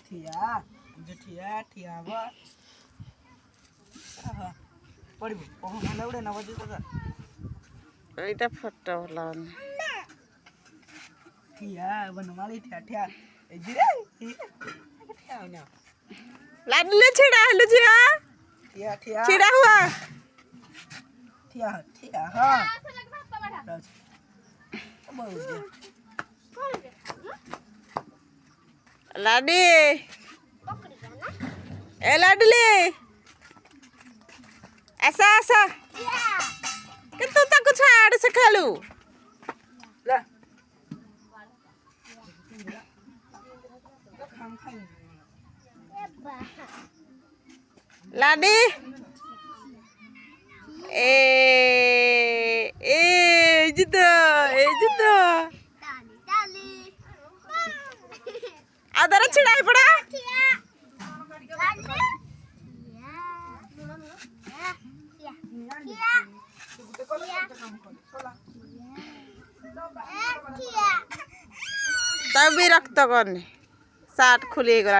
ঠিয়া ঠিয়া ঠিয়া বা পড়িব কখন ভালো উড়ে না বাজে দাদা এইটা ফটো ভালো ঠিয়া বনমালি ঠিয়া ঠিয়া এই যে রে ঠিয়া না लाडले छिड़ा हलु छिड़ा ঠিয়া ঠিয়া छिड़ा हुआ ঠিয়া ঠিয়া হ্যাঁ लाडी ए लाडली ऐसा ऐसा कि तू ताको छाड़ से खेलू ला लाडी ए ए जितो आदर छिड़ा पड़ा तब भी रक्त करने साट खुली गला